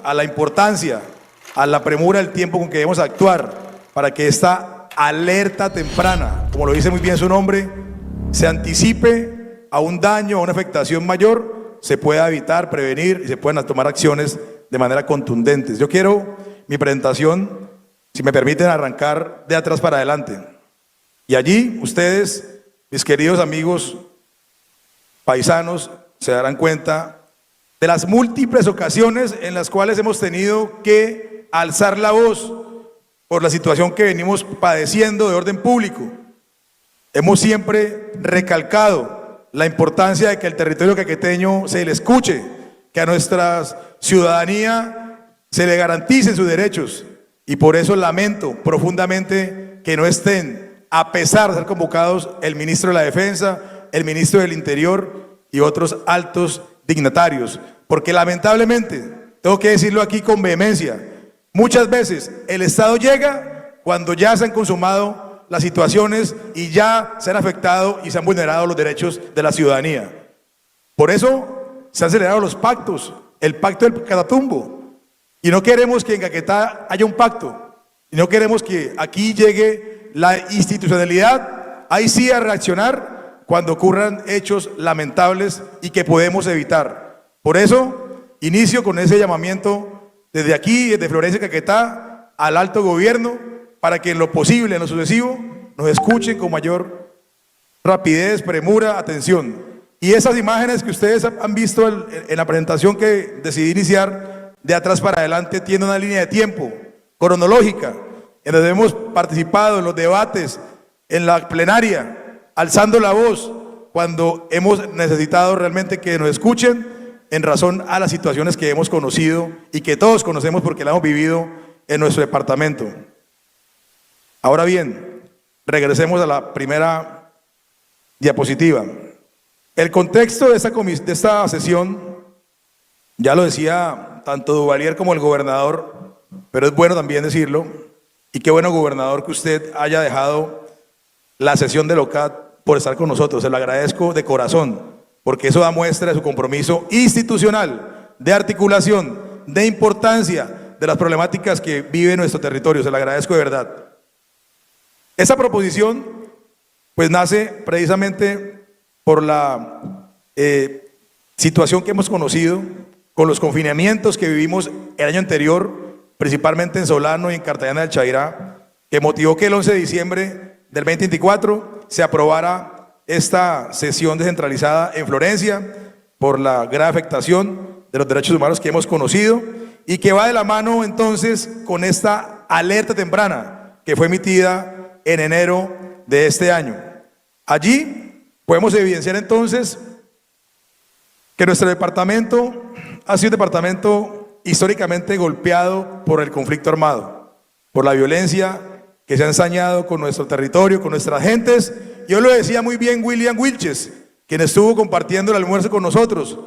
a la importancia, a la premura del tiempo con que debemos actuar para que esta alerta temprana, como lo dice muy bien su nombre, se anticipe a un daño, a una afectación mayor, se pueda evitar, prevenir y se puedan tomar acciones de manera contundentes. Yo quiero mi presentación, si me permiten, arrancar de atrás para adelante. Y allí ustedes, mis queridos amigos paisanos, se darán cuenta de las múltiples ocasiones en las cuales hemos tenido que alzar la voz por la situación que venimos padeciendo de orden público. Hemos siempre recalcado la importancia de que el territorio caqueteño se le escuche, que a nuestra ciudadanía se le garanticen sus derechos, y por eso lamento profundamente que no estén, a pesar de ser convocados, el ministro de la Defensa, el ministro del Interior y otros altos dignatarios, porque lamentablemente, tengo que decirlo aquí con vehemencia, muchas veces el Estado llega cuando ya se han consumado las situaciones y ya se han afectado y se han vulnerado los derechos de la ciudadanía. Por eso se han celebrado los pactos, el pacto del Catatumbo, y no queremos que en Caquetá haya un pacto, y no queremos que aquí llegue la institucionalidad, ahí sí a reaccionar cuando ocurran hechos lamentables y que podemos evitar. Por eso inicio con ese llamamiento desde aquí, desde Florencia, Caquetá, al alto gobierno, para que en lo posible, en lo sucesivo, nos escuchen con mayor rapidez, premura, atención. Y esas imágenes que ustedes han visto en la presentación que decidí iniciar, de atrás para adelante, tiene una línea de tiempo cronológica, en donde hemos participado en los debates, en la plenaria, alzando la voz, cuando hemos necesitado realmente que nos escuchen en razón a las situaciones que hemos conocido y que todos conocemos porque la hemos vivido en nuestro departamento. Ahora bien, regresemos a la primera diapositiva. El contexto de esta sesión, ya lo decía tanto Duvalier como el gobernador, pero es bueno también decirlo, y qué bueno, gobernador, que usted haya dejado la sesión del OCAT por estar con nosotros. Se lo agradezco de corazón, porque eso da muestra de su compromiso institucional, de articulación, de importancia de las problemáticas que vive nuestro territorio. Se lo agradezco de verdad. Esa proposición pues nace precisamente por la situación que hemos conocido con los confinamientos que vivimos el año anterior, principalmente en Solano y en Cartagena del Chairá, que motivó que el 11 de diciembre del 2024 se aprobara esta sesión descentralizada en Florencia por la grave afectación de los derechos humanos que hemos conocido y que va de la mano entonces con esta alerta temprana que fue emitida en enero de este año. Allí podemos evidenciar entonces que nuestro departamento ha sido un departamento históricamente golpeado por el conflicto armado, por la violencia que se ha ensañado con nuestro territorio, con nuestras gentes. Yo lo decía muy bien William Wilches, quien estuvo compartiendo el almuerzo con nosotros,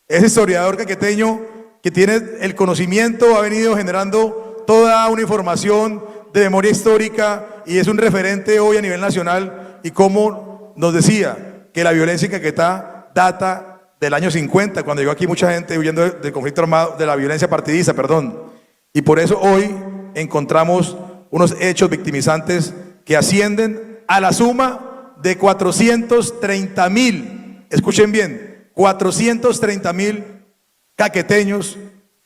ese historiador caqueteño que tiene el conocimiento, ha venido generando toda una información de memoria histórica y es un referente hoy a nivel nacional, y como nos decía que la violencia en Caquetá data del año 50, cuando llegó aquí mucha gente huyendo del conflicto armado, de la violencia partidista, perdón. Y por eso hoy encontramos unos hechos victimizantes que ascienden a la suma de 430.000, escuchen bien, 430.000 caqueteños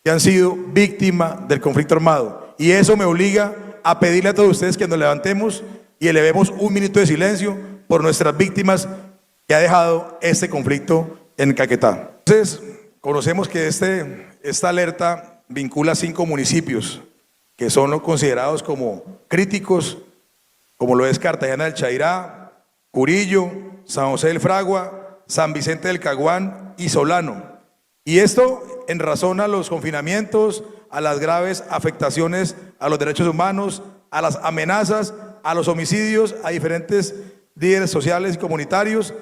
que han sido víctimas del conflicto armado. Y eso me obliga a pedirle a todos ustedes que nos levantemos y elevemos un minuto de silencio por nuestras víctimas que ha dejado este conflicto en Caquetá. Entonces, conocemos que esta alerta vincula 5 municipios que son considerados como críticos, como lo es Cartagena del Chairá, Curillo, San José del Fragua, San Vicente del Caguán y Solano. Y esto en razón a los confinamientos, a las graves afectaciones a los derechos humanos, a las amenazas, a los homicidios, a diferentes líderes sociales y comunitarios,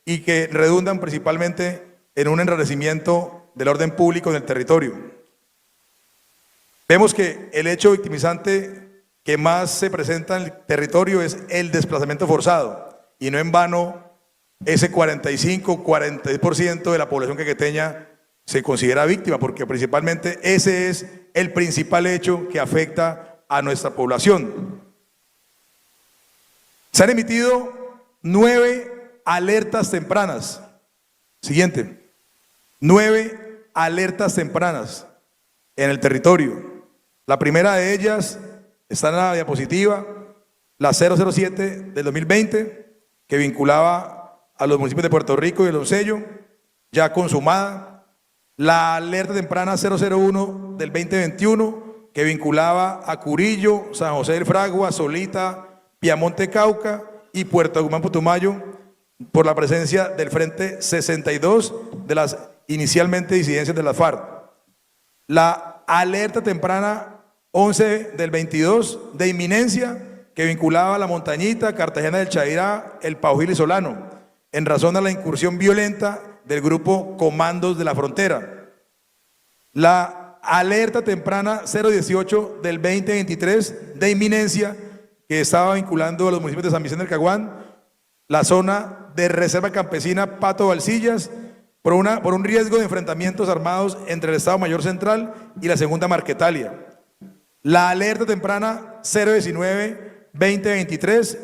y que redundan principalmente en un enrarecimiento del orden público en el territorio. Vemos que el hecho victimizante que más se presenta en el territorio es el desplazamiento forzado, y no en vano ese 45-40% de la población caqueteña se considera víctima, porque principalmente ese es el principal hecho que afecta a nuestra población. Se han emitido 9 alertas tempranas. Siguiente. 9 alertas tempranas en el territorio. La primera de ellas está en la diapositiva, la 007 del 2020, que vinculaba a los municipios de Puerto Rico y el Doncello, ya consumada. La alerta temprana 001 del 2021, que vinculaba a Curillo, San José del Fragua, Solita, Piamonte, Cauca y Puerto Guzmán, Putumayo, por la presencia del Frente 62 de las inicialmente disidencias de la FARC. La alerta temprana 11 del 22 de inminencia, que vinculaba a la Montañita, Cartagena del Chairá, el Paujil y Solano, en razón de la incursión violenta del grupo Comandos de la Frontera. La alerta temprana 018 del 2023 de inminencia, que estaba vinculando a los municipios de San Vicente del Caguán, la zona de reserva campesina Pato Valsillas, por un riesgo de enfrentamientos armados entre el Estado Mayor Central y la Segunda Marquetalia. La alerta temprana 019-2023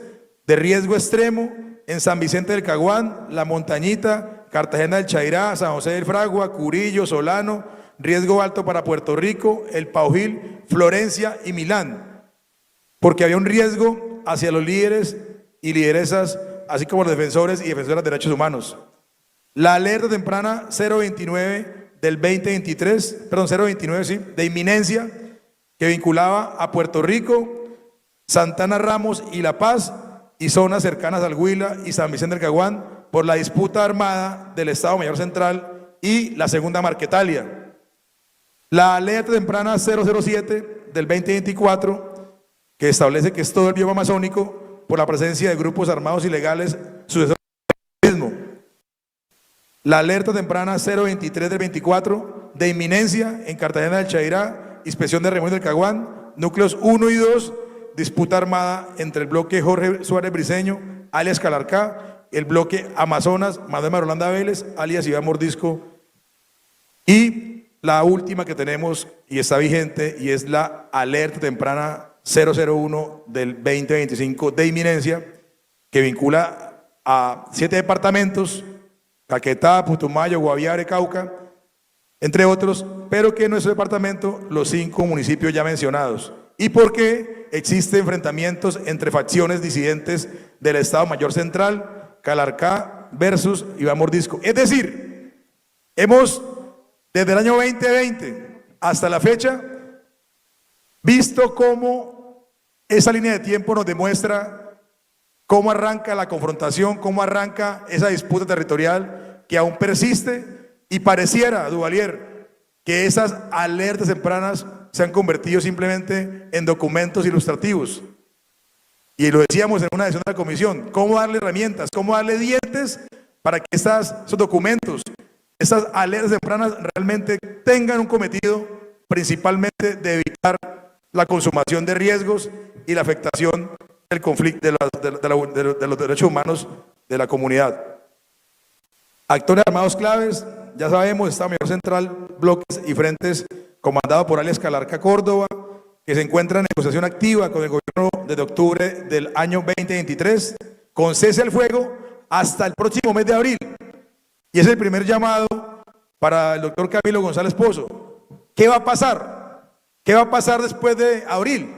de riesgo extremo en San Vicente del Caguán, La Montañita, Cartagena del Chairá, San José del Fragua, Curillo, Solano, riesgo alto para Puerto Rico, El Paujil, Florencia y Milán, porque había un riesgo hacia los líderes y lideresas, así como los defensores y defensoras de derechos humanos. La alerta temprana 029 del 2023, perdón, 029, sí, de inminencia, que vinculaba a Puerto Rico, Santana Ramos y La Paz, y zonas cercanas al Huila y San Vicente del Caguán, por la disputa armada del Estado Mayor Central y la Segunda Marquetalia. La alerta temprana 007 del 2024, que establece que es todo el bioma amazónico por la presencia de grupos armados ilegales sucesores del mismo. La alerta temprana 023 del 24 de inminencia en Cartagena del Chairá, inspección de Remolinos del Caguán, núcleos 1 y 2, disputa armada entre el bloque Jorge Suárez Briceño, alias Calarcá, el bloque Amazonas, Manuel Marolanda Vélez, alias Iván Mordisco, y la última que tenemos y está vigente y es la alerta temprana 001 del 2025 de inminencia, que vincula a 7 departamentos, Caquetá, Putumayo, Guaviare, Cauca, entre otros, pero que en nuestro departamento los 5 municipios ya mencionados. ¿Y por qué existen enfrentamientos entre facciones disidentes del Estado Mayor Central, Calarcá versus Iván Mordisco? Es decir, hemos desde el año 2020 hasta la fecha visto cómo esa línea de tiempo nos demuestra cómo arranca la confrontación, cómo arranca esa disputa territorial que aún persiste, y pareciera, Duvalier, que esas alertas tempranas se han convertido simplemente en documentos ilustrativos. Y lo decíamos en una sesión de la comisión, cómo darle herramientas, cómo darle dientes para que esos documentos, esas alertas tempranas realmente tengan un cometido principalmente de evitar la consumación de riesgos y la afectación del conflicto de los derechos humanos de la comunidad. Actores armados claves, ya sabemos, Estado Mayor Central, bloques y frentes comandado por alias Calarcá Córdoba, que se encuentra en negociación activa con el gobierno desde octubre del año 2023, con cese al fuego hasta el próximo mes de abril. Y es el primer llamado para el doctor Camilo González Pozo. ¿Qué va a pasar? ¿Qué va a pasar después de abril?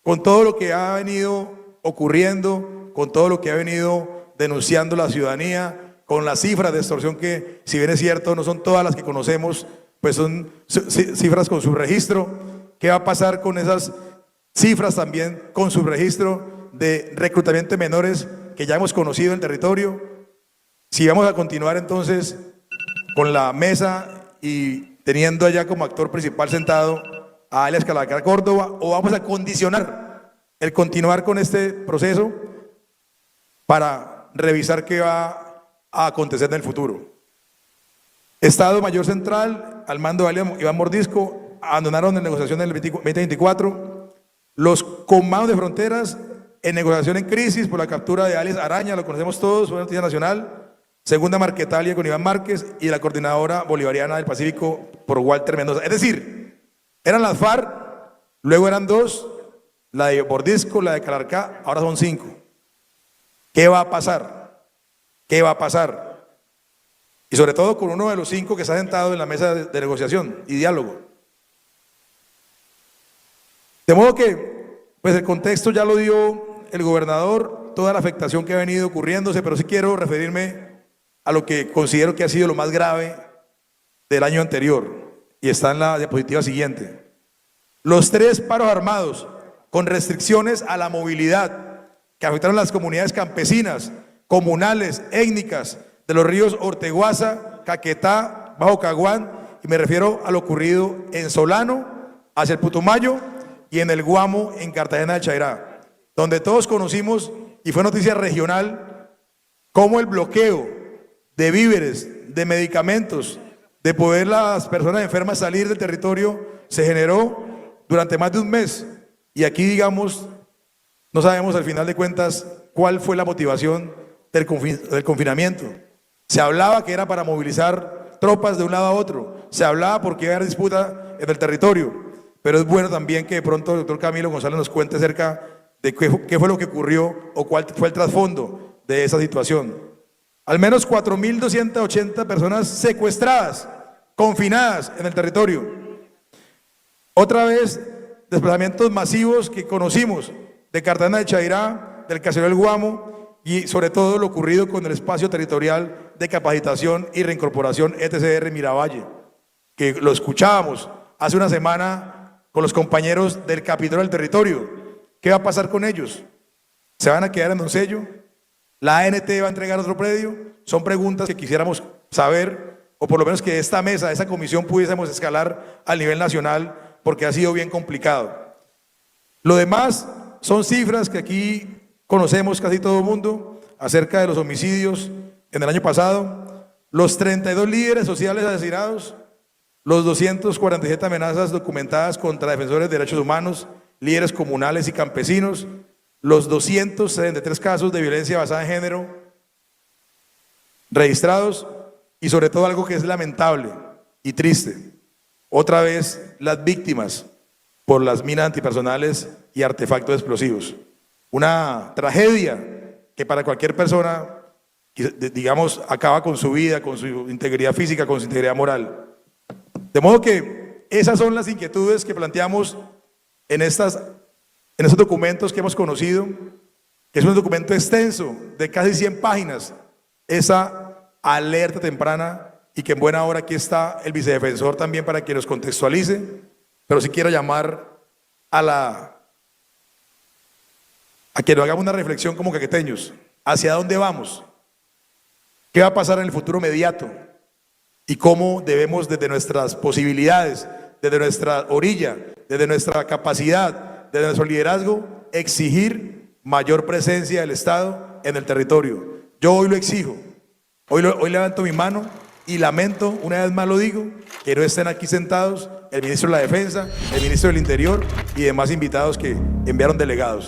Con todo lo que ha venido ocurriendo, con todo lo que ha venido denunciando la ciudadanía, con las cifras de extorsión que, si bien es cierto, no son todas las que conocemos, pues son cifras con subregistro. ¿Qué va a pasar con esas cifras también con subregistro de reclutamiento de menores que ya hemos conocido en el territorio? Si vamos a continuar entonces con la mesa y teniendo allá como actor principal sentado a alias Calarcá Córdoba, o vamos a condicionar el continuar con este proceso para revisar qué va a acontecer en el futuro. Estado Mayor Central, al mando de alias Iván Mordisco, abandonaron en negociación en el 2024. Los comandos de fronteras en negociación en crisis por la captura de alias Araña, lo conocemos todos, fue una noticia nacional. Segunda Marquetalia con Iván Márquez y la coordinadora bolivariana del Pacífico por Walter Mendoza. Es decir, Eran las FARC, luego eran 2, la de Mordisco, la de Calarcá, ahora son 5. ¿Qué va a pasar? ¿Qué va a pasar? Y sobre todo con uno de los 5 que está sentado en la mesa de negociación y diálogo. De modo que, pues el contexto ya lo dio el gobernador, toda la afectación que ha venido ocurriéndose, pero sí quiero referirme a lo que considero que ha sido lo más grave del año anterior, y está en la diapositiva siguiente. Los 3 paros armados con restricciones a la movilidad que afectaron a las comunidades campesinas, comunales, étnicas de los ríos Orteguaza, Caquetá, Bajo Caguán, y me refiero a lo ocurrido en Solano, hacia el Putumayo, y en el Guamo, en Cartagena del Chairá, donde todos conocimos, y fue noticia regional, cómo el bloqueo de víveres, de medicamentos, de poder las personas enfermas salir del territorio, se generó durante más de un mes. Y aquí, digamos, no sabemos al final de cuentas cuál fue la motivación del confinamiento. Se hablaba que era para movilizar tropas de un lado a otro, se hablaba porque iba a haber disputa en el territorio, pero es bueno también que de pronto el doctor Camilo González nos cuente acerca de qué fue lo que ocurrió o cuál fue el trasfondo de esa situación. Al menos 4.280 personas secuestradas, confinadas en el territorio. Otra vez, desplazamientos masivos que conocimos de Cartagena del Chairá, del Caserío del Guamo, y sobre todo lo ocurrido con el espacio territorial de capacitación y reincorporación ETCR Miravalle, que lo escuchábamos hace una semana con los compañeros del capítulo del territorio. ¿Qué va a pasar con ellos? ¿Se van a quedar en Doncello? ¿La ANT va a entregar otro predio? Son preguntas que quisiéramos saber, o por lo menos que esta mesa, esa comisión pudiésemos escalar al nivel nacional, porque ha sido bien complicado. Lo demás son cifras que aquí conocemos casi todo el mundo, acerca de los homicidios en el año pasado, los 32 líderes sociales asesinados, los 247 amenazas documentadas contra defensores de derechos humanos, líderes comunales y campesinos, los 273 casos de violencia basada en género registrados, y sobre todo algo que es lamentable y triste, otra vez las víctimas por las minas antipersonales y artefactos explosivos. Una tragedia que para cualquier persona, digamos, acaba con su vida, con su integridad física, con su integridad moral. De modo que esas son las inquietudes que planteamos en estos documentos que hemos conocido, que es un documento extenso de casi 100 páginas, esa alerta temprana, y que en buena hora aquí está el vicedefensor también para que nos contextualice, pero sí quiero llamar a que nos hagamos una reflexión como caqueteños. ¿Hacia dónde vamos? ¿Qué va a pasar en el futuro inmediato? Y cómo debemos, desde nuestras posibilidades, desde nuestra orilla, desde nuestra capacidad, desde nuestro liderazgo, exigir mayor presencia del Estado en el territorio. Yo hoy lo exijo, hoy levanto mi mano y lamento, una vez más lo digo, que no estén aquí sentados el ministro de la Defensa, el ministro del Interior y demás invitados que enviaron delegados.